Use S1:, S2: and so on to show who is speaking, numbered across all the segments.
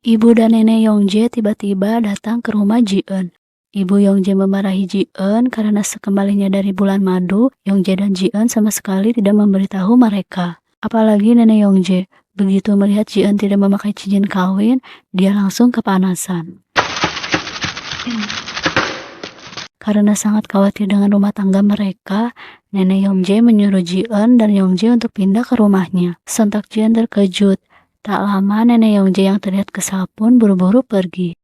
S1: Ibu dan nenek Yongjae tiba-tiba datang ke rumah Ji-eun. Ibu Yongjae memarahi Ji-eun karena sekembalinya dari bulan madu, Yongjae dan Ji-eun sama sekali tidak memberitahu mereka. Apalagi nenek Yongjae, begitu melihat Ji-eun tidak memakai cincin kawin, dia langsung kepanasan. Karena sangat khawatir dengan rumah tangga mereka, nenek Yongjae menyuruh Ji-eun dan Yongjae untuk pindah ke rumahnya. Sontak Ji-eun terkejut. Tak lama nenek Yongjae yang terlihat kesal pun buru-buru pergi.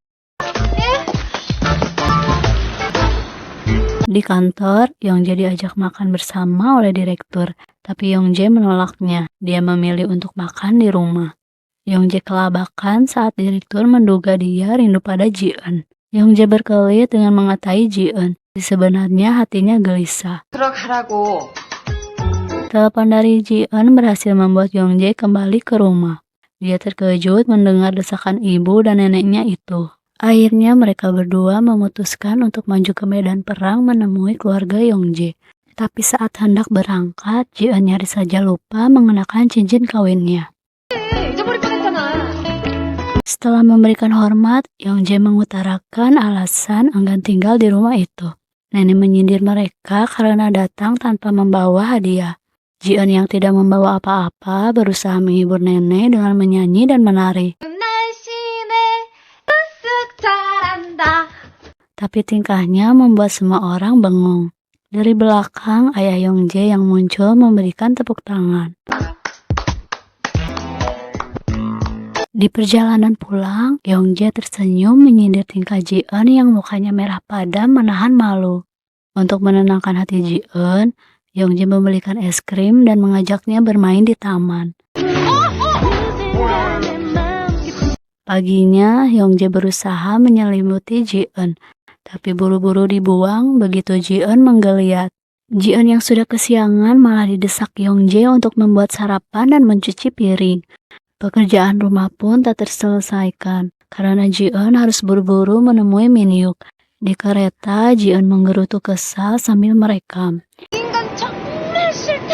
S1: Di kantor, Yongjae diajak makan bersama oleh direktur, tapi Yongjae menolaknya. Dia memilih untuk makan di rumah. Yongjae kelabakan saat direktur menduga dia rindu pada Ji-eun. Yongjae berkelit dengan mengatai Ji-eun. Sebenarnya hatinya gelisah.
S2: 들어가라고.
S1: Telepon dari Ji-eun berhasil membuat Yongjae kembali ke rumah. Dia terkejut mendengar desakan ibu dan neneknya itu. Akhirnya mereka berdua memutuskan untuk maju ke medan perang menemui keluarga Yongjae. Tapi saat hendak berangkat, Ji-eun nyaris saja lupa mengenakan cincin kawinnya.
S2: 잊어버릴 뻔했잖아.
S1: Setelah memberikan hormat, Yongjae mengutarakan alasan enggan tinggal di rumah itu. Nenek menyindir mereka karena datang tanpa membawa hadiah. Ji-eun yang tidak membawa apa-apa berusaha menghibur nenek dengan menyanyi dan menari.
S2: 날씬해 으쓱 잘한다.
S1: Tapi tingkahnya membuat semua orang bengong. Dari belakang, ayah Yongjae yang muncul memberikan tepuk tangan. Di perjalanan pulang, Yongjae tersenyum menyindir tingkah Ji-eun yang mukanya merah padam menahan malu. Untuk menenangkan hati Ji-eun, Yongjae membelikan es krim dan mengajaknya bermain di taman. Paginya, Yongjae berusaha menyelimuti Ji-eun, tapi buru-buru dibuang begitu Ji-eun menggeliat. Ji-eun yang sudah kesiangan malah didesak Yongjae untuk membuat sarapan dan mencuci piring. Pekerjaan rumah pun tak terselesaikan, karena Ji-eun harus buru-buru menemui Min-hyuk. Di kereta, Ji-eun menggerutu kesal sambil merekam.
S2: 인간 정말 싫다.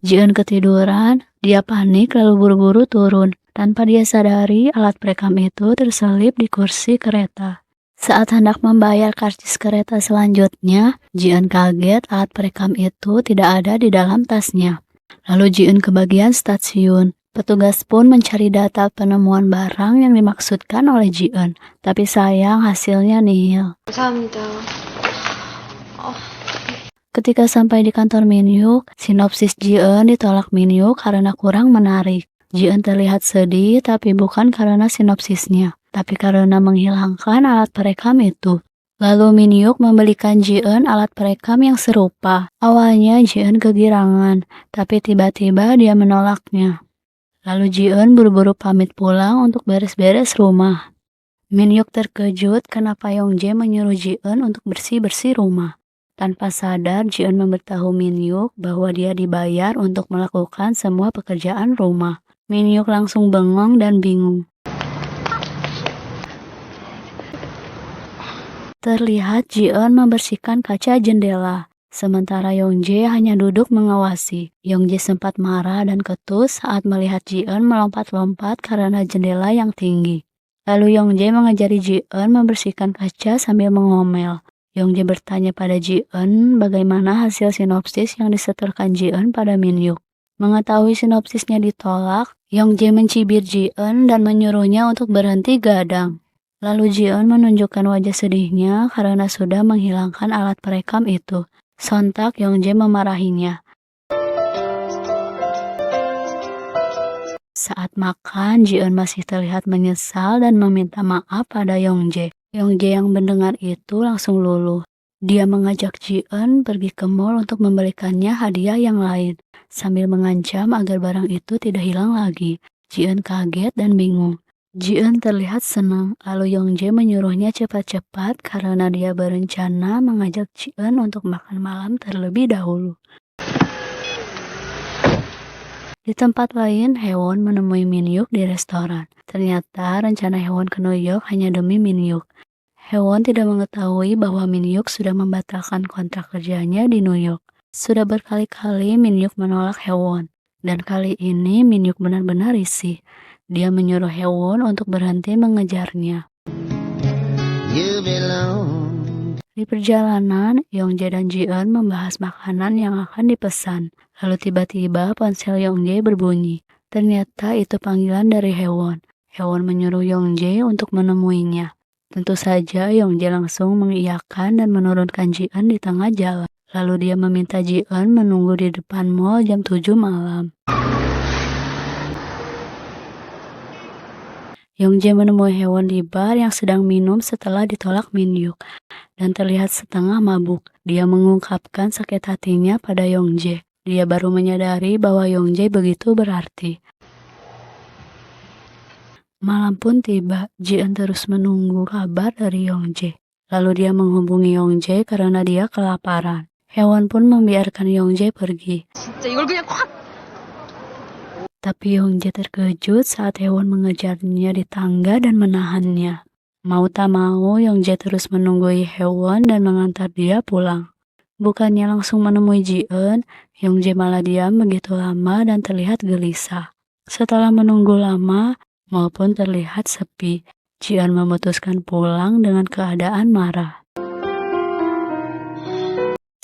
S1: Ji-eun ketiduran, dia panik lalu buru-buru turun. Tanpa dia sadari, alat perekam itu terselip di kursi kereta. Saat hendak membayar karcis kereta selanjutnya, Ji-eun kaget alat perekam itu tidak ada di dalam tasnya. Lalu Ji-eun ke bagian stasiun. Petugas pun mencari data penemuan barang yang dimaksudkan oleh Ji-eun, tapi sayang hasilnya nihil.
S2: 감사합니다.
S1: Ketika sampai di kantor Min-hyuk, sinopsis Ji-eun ditolak Min-hyuk karena kurang menarik. Ji-eun terlihat sedih tapi bukan karena sinopsisnya, tapi karena menghilangkan alat perekam itu. Lalu Min-hyuk membelikan Ji-eun alat perekam yang serupa. Awalnya Ji-eun kegirangan, tapi tiba-tiba dia menolaknya. Lalu Ji-eun buru-buru pamit pulang untuk beres-beres rumah. Min-hyuk terkejut kenapa Yongjae menyuruh Ji-eun untuk bersih-bersih rumah. Tanpa sadar, Ji-eun memberitahu Min-hyuk bahwa dia dibayar untuk melakukan semua pekerjaan rumah. Min-hyuk langsung bengong dan bingung. Terlihat Ji-eun membersihkan kaca jendela. Sementara Yongjae hanya duduk mengawasi. Yongjae sempat marah dan ketus saat melihat Ji-eun melompat-lompat karena jendela yang tinggi. Lalu Yongjae mengajari Ji-eun membersihkan kaca sambil mengomel. Yongjae bertanya pada Ji-eun bagaimana hasil sinopsis yang disetorkan Ji-eun pada Min-hyuk. Mengetahui sinopsisnya ditolak, Yongjae mencibir Ji-eun dan menyuruhnya untuk berhenti gadang. Lalu Ji-eun menunjukkan wajah sedihnya karena sudah menghilangkan alat perekam itu. Sontak Yongjae memarahinya. Saat makan, Ji-eun masih terlihat menyesal dan meminta maaf pada Yongjae. Yongjae yang mendengar itu langsung luluh. Dia mengajak Ji-eun pergi ke mall untuk membelikannya hadiah yang lain, sambil mengancam agar barang itu tidak hilang lagi. Ji-eun kaget dan bingung. Ji-eun terlihat senang, lalu Yongjae menyuruhnya cepat-cepat karena dia berencana mengajak Ji-eun untuk makan malam terlebih dahulu. Di tempat lain, Haewon menemui Min-hyuk di restoran. Ternyata rencana Haewon ke New York hanya demi Min-hyuk. Haewon tidak mengetahui bahwa Min-hyuk sudah membatalkan kontrak kerjanya di New York. Sudah berkali-kali Min-hyuk menolak Haewon. Dan kali ini Min-hyuk benar-benar risih. Dia menyuruh Hewon untuk berhenti mengejarnya.
S3: You belong.
S1: Di perjalanan, Yongjae dan Ji-eun membahas makanan yang akan dipesan. Lalu tiba-tiba ponsel Yongjae berbunyi. Ternyata itu panggilan dari Hewon. Hewon menyuruh Yongjae untuk menemuinya. Tentu saja Yongjae langsung mengiyakan dan menurunkan Ji-eun di tengah jalan. Lalu dia meminta Ji-eun menunggu di depan mall jam 7 malam. Yongjae menemui Hewon di bar yang sedang minum setelah ditolak Min-hyuk dan terlihat setengah mabuk. Dia mengungkapkan sakit hatinya pada Yongjae. Dia baru menyadari bahwa Yongjae begitu berarti. Malam pun tiba, Ji-eun terus menunggu kabar dari Yongjae. Lalu dia menghubungi Yongjae karena dia kelaparan. Hewon pun membiarkan Yongjae pergi.
S2: 진짜 이걸 그냥 확.
S1: Tapi Yongjae terkejut saat Hewon mengejarnya di tangga dan menahannya. Mau tak mau, Yongjae terus menunggui Hewon dan mengantar dia pulang. Bukannya langsung menemui Ji-eun, Yongjae malah diam begitu lama dan terlihat gelisah. Setelah menunggu lama, mall pun terlihat sepi. Ji-eun memutuskan pulang dengan keadaan marah.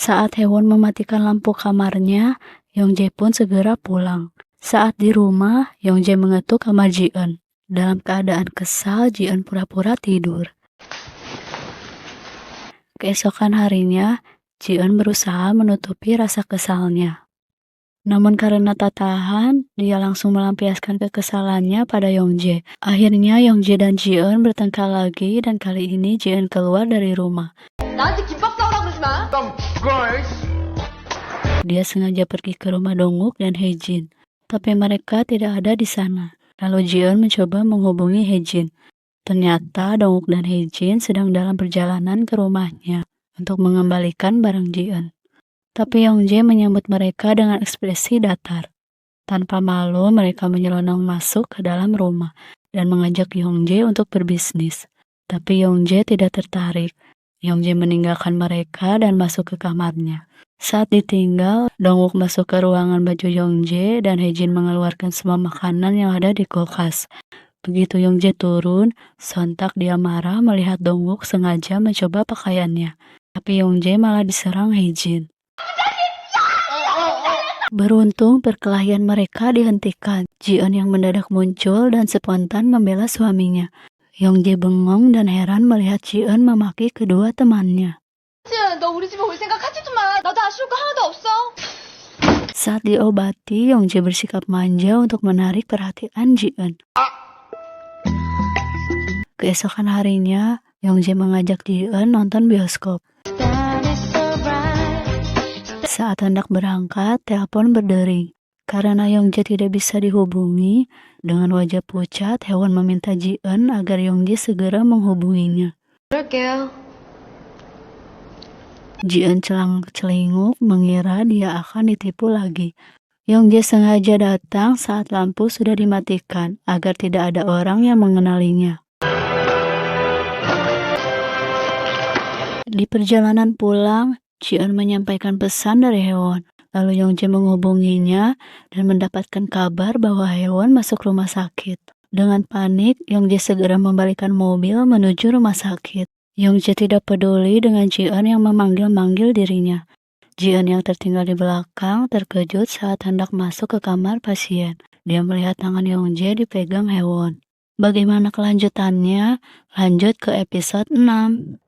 S1: Saat Hewon mematikan lampu kamarnya, Yongjae pun segera pulang. Saat di rumah, Yongjae mengetuk kamar Ji-eun. Dalam keadaan kesal, Ji-eun pura-pura tidur. Keesokan harinya, Ji-eun berusaha menutupi rasa kesalnya. Namun karena tak tahan, dia langsung melampiaskan kekesalannya pada Yongjae. Akhirnya Yongjae dan Ji-eun bertengkar lagi dan kali ini Ji-eun keluar dari rumah.
S2: 나한테 김밥 싸오라 그러지 마.
S1: Dia sengaja pergi ke rumah Dongwook dan Haejin, tapi mereka tidak ada di sana. Lalu Ji-eun mencoba menghubungi Haejin. Ternyata Dongwook dan Haejin sedang dalam perjalanan ke rumahnya untuk mengembalikan barang Ji-eun. Tapi Yongjae menyambut mereka dengan ekspresi datar. Tanpa malu, mereka menyelonong masuk ke dalam rumah dan mengajak Yongjae untuk berbisnis. Tapi Yongjae tidak tertarik. Yongjae meninggalkan mereka dan masuk ke kamarnya. Saat ditinggal, Dongwook masuk ke ruangan baju Yongjae dan Haejin mengeluarkan semua makanan yang ada di kulkas. Begitu Yongjae turun, sontak dia marah melihat Dongwook sengaja mencoba pakaiannya. Tapi Yongjae malah diserang Haejin. Beruntung perkelahian mereka dihentikan. Ji-eun yang mendadak muncul dan spontan membela suaminya. Yongjae bengong dan heran melihat Ji-eun memaki kedua temannya.
S2: 지은, 너 우리 집에 올 생각 하지도 마. 나도 아쉬울 거 하나도 없어.
S1: Saat diobati, Yongjae bersikap manja untuk menarik perhatian Ji-eun. Keesokan harinya, Yongjae mengajak Ji-eun nonton bioskop. Saat hendak berangkat, telepon berdering. Karena Yongjae tidak bisa dihubungi, dengan wajah pucat, Hewon meminta Ji-eun agar Yongjae segera menghubunginya.
S2: 그럴게요.
S1: Ji-eun celang-celinguk mengira dia akan ditipu lagi. Yongjae sengaja datang saat lampu sudah dimatikan agar tidak ada orang yang mengenalinya. Di perjalanan pulang, Ji-eun menyampaikan pesan dari Hewon. Lalu Yongjae menghubunginya dan mendapatkan kabar bahwa Hewon masuk rumah sakit. Dengan panik, Yongjae segera membalikan mobil menuju rumah sakit. Yongjae tidak peduli dengan Ji-eun yang memanggil-manggil dirinya. Ji-eun yang tertinggal di belakang terkejut saat hendak masuk ke kamar pasien. Dia melihat tangan Yongjae dipegang Hewon. Bagaimana kelanjutannya? Lanjut ke episode 6.